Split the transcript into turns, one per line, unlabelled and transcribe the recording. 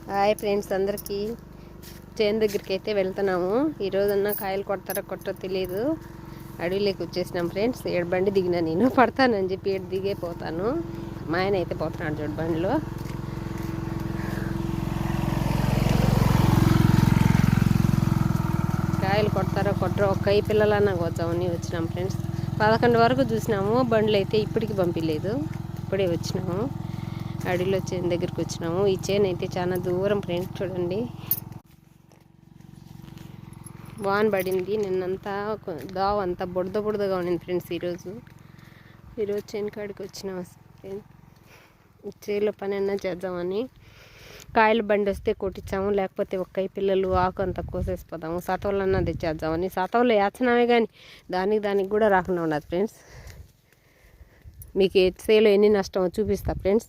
Hi friends, అందరికీ చేను దగ్గరికి అయితే వెళ్తున్నాము. ఈరోజన్నా కాయలు కొడతారో కొట్టరో తెలియదు. అడవిలోకి వచ్చేసినాం ఫ్రెండ్స్. ఏడు బండి దిగినా, నేను పడతానని చెప్పి ఏడు దిగే పోతాను. మా ఆయన అయితే పోతున్నాడు చూడు బండిలో. కాయలు కొడతారో కొట్టరో ఒక్క ఈ పిల్లలన్నా కోద్దామని వచ్చినాం ఫ్రెండ్స్. 11 వరకు చూసినాము. బండ్లు అయితే ఇప్పటికి పంపించలేదు. ఇప్పుడే వచ్చినాము. అడవిలో చేను దగ్గరికి వచ్చినాము. ఈ చేను అయితే చాలా దూరం ఫ్రెండ్స్. చూడండి, వాన పడింది నిన్నంతా. దావ అంతా బుడద బుడదగా ఉండింది ఫ్రెండ్స్. ఈరోజు చేను కాడికి వచ్చినాము ఫ్రెండ్స్. చేలో పని అన్నా చేద్దామని. కాయల బండి వస్తే కొట్టించాము, లేకపోతే ఒక్కై పిల్లలు ఆకు అంతా కోసేసిపోతాము. సతవులన్నా తెచ్చేద్దామని. సతవులు వేస్తున్నామే కానీ దానికి కూడా రాకుండా ఉండదు ఫ్రెండ్స్. మీకు చేలో ఎన్ని నష్టమో చూపిస్తా ఫ్రెండ్స్.